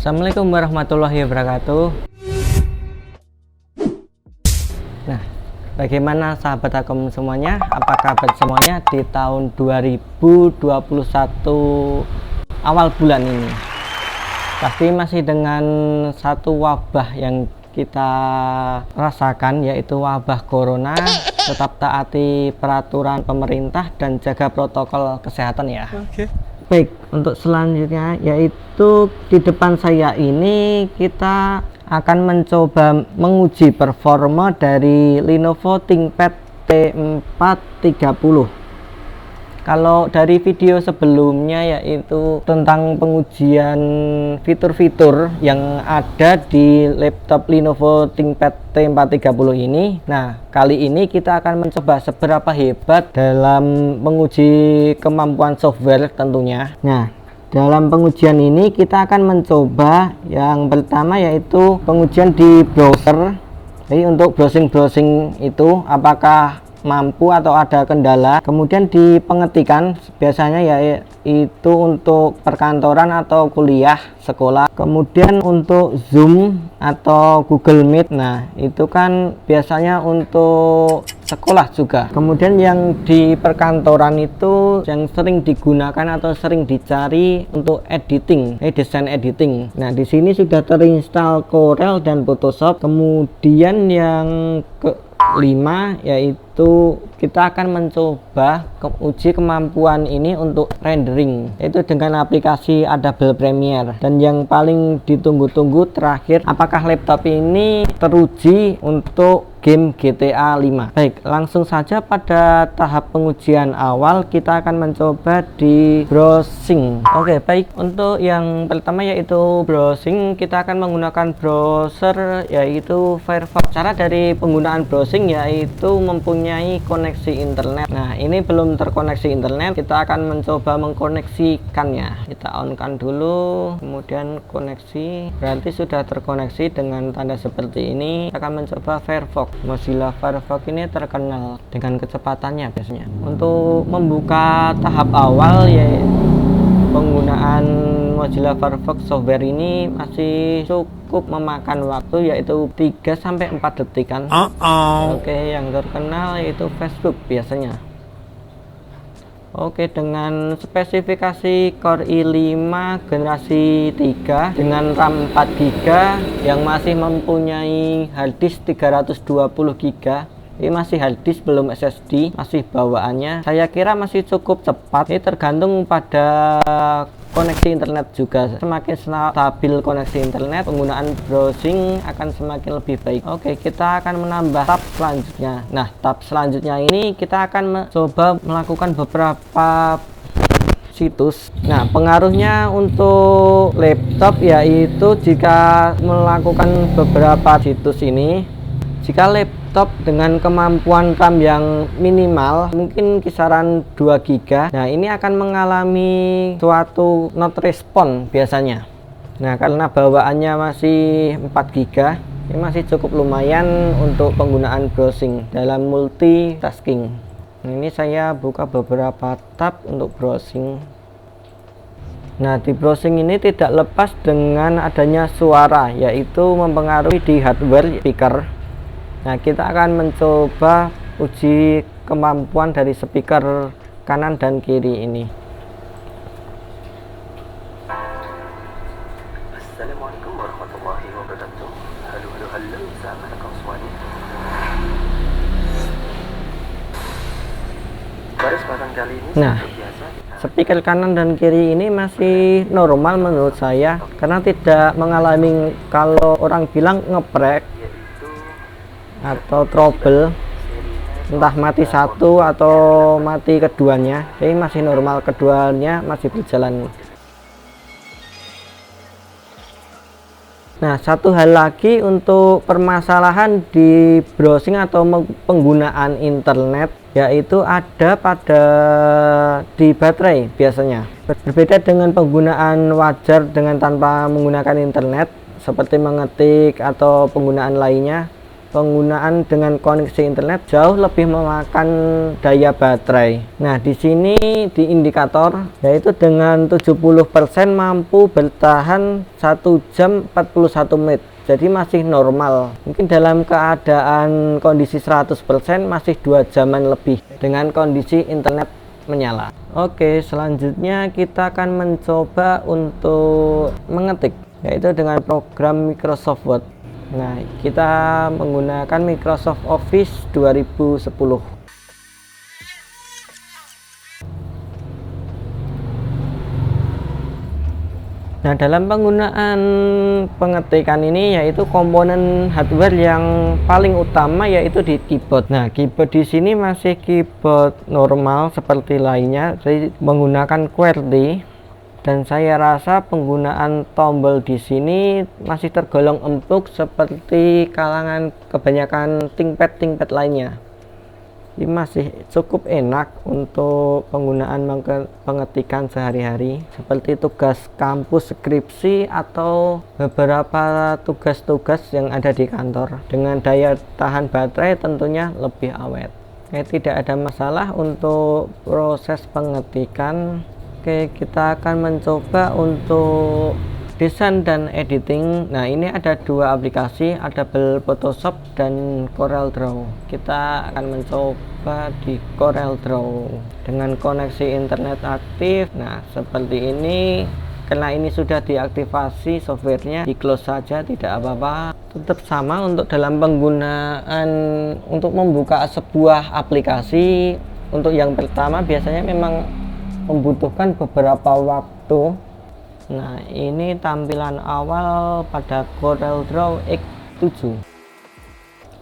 Assalamualaikum warahmatullahi wabarakatuh. Nah, bagaimana sahabat Akom semuanya? Apa kabar semuanya di tahun 2021 awal bulan ini? Pasti masih dengan satu wabah yang kita rasakan, yaitu wabah corona. Tetap taati peraturan pemerintah dan jaga protokol kesehatan ya. Baik, untuk selanjutnya yaitu di depan saya ini kita akan mencoba menguji performa dari Lenovo ThinkPad T430. Kalau dari video sebelumnya yaitu tentang pengujian fitur-fitur yang ada di laptop Lenovo ThinkPad T430 ini. Nah, kali ini kita akan mencoba seberapa hebat dalam menguji kemampuan software tentunya. Nah, dalam pengujian ini kita akan mencoba yang pertama yaitu pengujian di browser. Jadi untuk browsing itu apakah mampu atau ada kendala. Kemudian di pengetikan biasanya yaitu untuk perkantoran atau kuliah sekolah. Kemudian untuk Zoom atau Google Meet, nah itu kan biasanya untuk sekolah juga. Kemudian yang di perkantoran itu yang sering digunakan atau sering dicari untuk editing, desain editing. Nah, di sini sudah terinstall Corel dan Photoshop. Kemudian yang kelima yaitu kita akan mencoba uji kemampuan ini untuk rendering, yaitu dengan aplikasi Adobe Premiere. Dan yang paling ditunggu-tunggu terakhir, apakah laptop ini teruji untuk game GTA 5. Baik, langsung saja pada tahap pengujian awal kita akan mencoba di browsing. Oke, baik, untuk yang pertama yaitu browsing, kita akan menggunakan browser yaitu Firefox. Cara dari penggunaan browsing yaitu mempunyai koneksi internet. Nah, ini belum terkoneksi internet, kita akan mencoba mengkoneksikannya. Kita on-kan dulu, kemudian koneksi, berarti sudah terkoneksi dengan tanda seperti ini. Kita akan mencoba Firefox. Mozilla Firefox ini terkenal dengan kecepatannya biasanya. Untuk membuka tahap awal yaitu penggunaan Mozilla Firefox software ini masih cukup memakan waktu, yaitu 3-4 detikan. Oke, yang terkenal yaitu Facebook biasanya. Oke, dengan spesifikasi Core i5 generasi 3 dengan RAM 4 GB yang masih mempunyai harddisk 320 GB. Ini masih harddisk belum SSD, masih bawaannya. Saya kira masih cukup cepat. Ini tergantung pada koneksi internet juga. Semakin stabil koneksi internet, penggunaan browsing akan semakin lebih baik. Oke, kita akan menambah tab selanjutnya. Nah, tab selanjutnya ini kita akan mencoba melakukan beberapa situs. Nah, pengaruhnya untuk laptop yaitu jika melakukan beberapa situs ini, jika laptop dengan kemampuan RAM yang minimal mungkin kisaran 2 GB, nah ini akan mengalami suatu not respond biasanya. Nah, karena bawaannya masih 4 GB, ini masih cukup lumayan untuk penggunaan browsing dalam multitasking. Nah, ini saya buka beberapa tab untuk browsing. Nah, di browsing ini tidak lepas dengan adanya suara, yaitu mempengaruhi di hardware speaker. Nah, kita akan mencoba uji kemampuan dari speaker kanan dan kiri ini. Assalamualaikum warahmatullahi wabarakatuh. Halo sahabat Akom semuanya. Pada kesempatan kali ini speaker kanan dan kiri ini masih normal menurut saya, karena tidak mengalami kalau orang bilang ngebrek atau trouble, entah mati satu atau mati keduanya. Ini masih normal, keduanya masih berjalan. Nah, satu hal lagi untuk permasalahan di browsing atau penggunaan internet yaitu ada pada di baterai biasanya. Berbeda dengan penggunaan wajar dengan tanpa menggunakan internet seperti mengetik atau penggunaan lainnya. penggunaan dengan koneksi internet jauh lebih memakan daya baterai. Nah, di sini di indikator yaitu dengan 70% mampu bertahan 1 jam 41 menit. Jadi masih normal. Mungkin dalam keadaan kondisi 100% masih 2 jaman lebih dengan kondisi internet menyala. Oke, selanjutnya kita akan mencoba untuk mengetik, yaitu dengan program Microsoft Word. Nah, kita menggunakan Microsoft Office 2010. Nah, dalam penggunaan pengetikan ini yaitu komponen hardware yang paling utama yaitu di keyboard. Nah, keyboard di sini masih keyboard normal seperti lainnya, jadi menggunakan QWERTY, dan saya rasa penggunaan tombol di sini masih tergolong empuk seperti kalangan kebanyakan ThinkPad lainnya. Ini masih cukup enak untuk penggunaan pengetikan sehari-hari seperti tugas kampus, skripsi, atau beberapa tugas-tugas yang ada di kantor. Dengan daya tahan baterai tentunya lebih awet. Tidak ada masalah untuk proses pengetikan. Oke, kita akan mencoba untuk desain dan editing. Nah, ini ada dua aplikasi, ada Photoshop dan CorelDRAW. Kita akan mencoba di CorelDRAW dengan koneksi internet aktif. Nah, seperti ini. Karena ini sudah diaktifasi softwarenya, di close saja, tidak apa-apa. Tetap sama untuk dalam penggunaan untuk membuka sebuah aplikasi. Untuk yang pertama biasanya memang membutuhkan beberapa waktu. Nah, ini tampilan awal pada CorelDRAW X7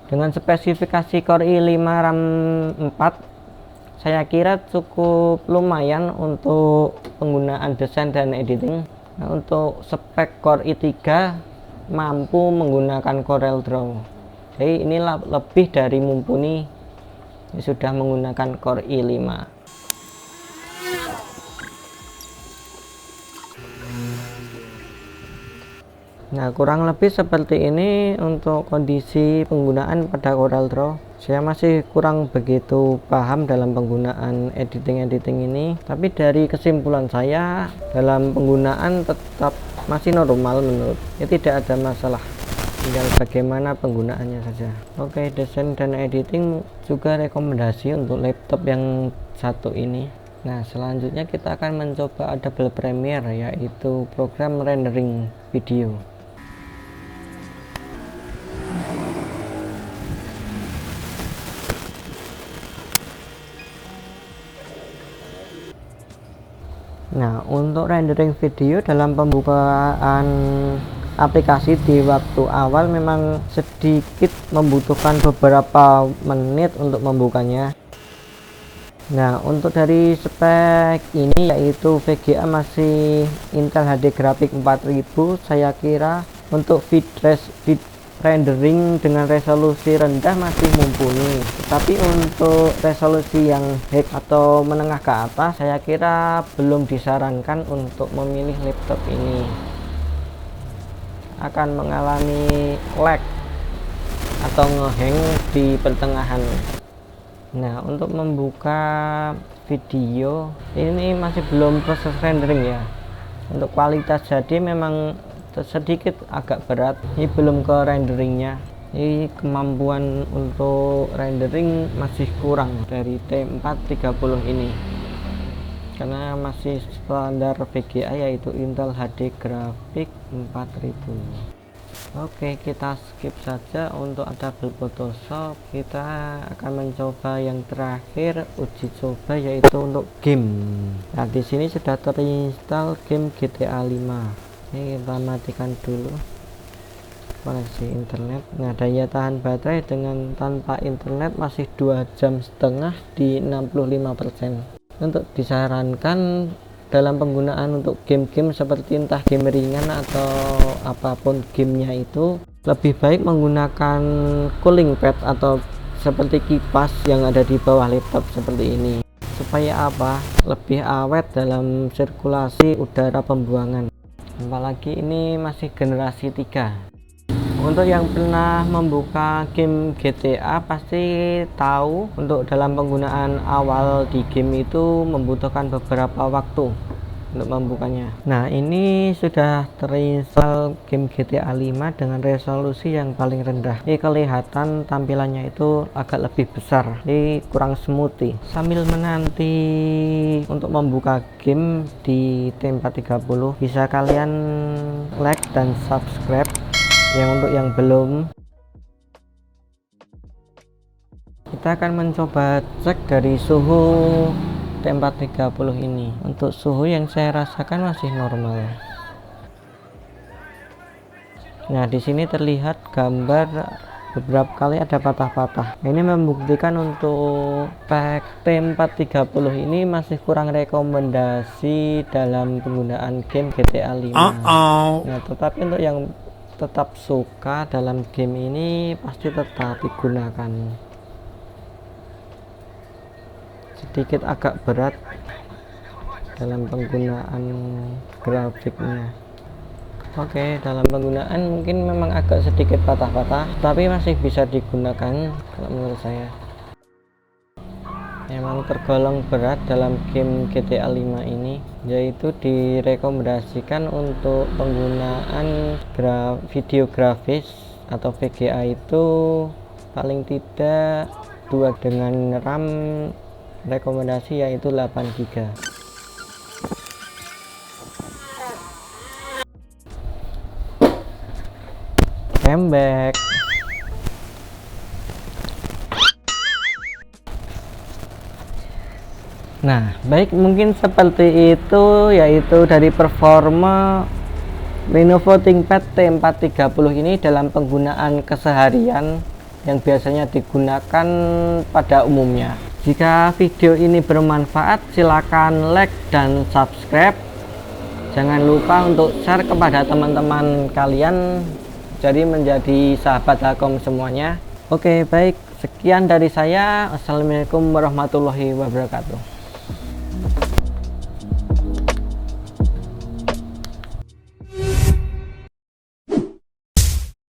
dengan spesifikasi Core i5 RAM 4. Saya kira cukup lumayan untuk penggunaan desain dan editing. Nah, untuk spek Core i3 mampu menggunakan CorelDRAW, jadi ini lebih dari mumpuni, sudah menggunakan Core i5. Nah, kurang lebih seperti ini untuk kondisi penggunaan pada CorelDRAW. Saya masih kurang begitu paham dalam penggunaan editing ini, tapi dari kesimpulan saya dalam penggunaan tetap masih normal menurut. Tidak ada masalah, tinggal bagaimana penggunaannya saja. Oke, desain dan editing juga rekomendasi untuk laptop yang satu ini. Nah, selanjutnya kita akan mencoba Adobe Premiere, yaitu program rendering video. Nah, untuk rendering video dalam pembukaan aplikasi di waktu awal memang sedikit membutuhkan beberapa menit untuk membukanya. Nah, untuk dari spek ini yaitu VGA masih Intel HD Graphics 4000. Saya kira untuk rendering dengan resolusi rendah masih mumpuni, tapi untuk resolusi yang high atau menengah ke atas saya kira belum disarankan untuk memilih laptop ini, akan mengalami lag atau ngehang di pertengahan. Nah, untuk membuka video ini masih belum proses rendering ya. Untuk kualitas jadi memang sedikit agak berat, ini belum ke renderingnya. Ini kemampuan untuk rendering masih kurang dari T430 ini, karena masih standar VGA yaitu Intel HD Graphics 4000. Oke, kita skip saja untuk Adobe Photoshop. Kita akan mencoba yang terakhir uji coba yaitu untuk game. Nah, di sini sudah terinstall game GTA 5. Ini kita matikan dulu koneksi internet. Nah, daya tahan baterai dengan tanpa internet masih 2,5 jam di 65%. Untuk disarankan dalam penggunaan untuk game-game seperti entah game ringan atau apapun gamenya, itu lebih baik menggunakan cooling pad atau seperti kipas yang ada di bawah laptop seperti ini. Supaya apa? Lebih awet dalam sirkulasi udara pembuangan. Apalagi ini masih generasi 3. Untuk yang pernah membuka game GTA pasti tahu untuk dalam penggunaan awal di game itu membutuhkan beberapa waktu untuk membukanya. Nah, ini sudah terinstall game GTA 5 dengan resolusi yang paling rendah. Ini kelihatan tampilannya itu agak lebih besar, ini kurang smooth. Sambil menanti untuk membuka game di T430, bisa kalian like dan subscribe. Untuk yang belum, kita akan mencoba cek dari suhu T430 ini. Untuk suhu yang saya rasakan masih normal. Nah, di sini terlihat gambar beberapa kali ada patah-patah. Ini membuktikan untuk spek T430 ini masih kurang rekomendasi dalam penggunaan game GTA 5. Nah, tetapi untuk yang tetap suka dalam game ini pasti tetap digunakan. Sedikit agak berat dalam penggunaan grafiknya. Oke, dalam penggunaan mungkin memang agak sedikit patah-patah, tapi masih bisa digunakan kalau menurut saya. Memang tergolong berat dalam game GTA 5 ini, yaitu direkomendasikan untuk penggunaan video grafis atau VGA itu paling tidak 2 dengan RAM rekomendasi yaitu 8 GB. Back. Nah, baik, mungkin seperti itu, yaitu dari performa Lenovo ThinkPad T430 ini dalam penggunaan keseharian yang biasanya digunakan pada umumnya. Jika video ini bermanfaat, silakan like dan subscribe. Jangan lupa untuk share kepada teman-teman kalian, jadi menjadi sahabat Lakom semuanya. Oke, baik, sekian dari saya. Assalamualaikum warahmatullahi wabarakatuh.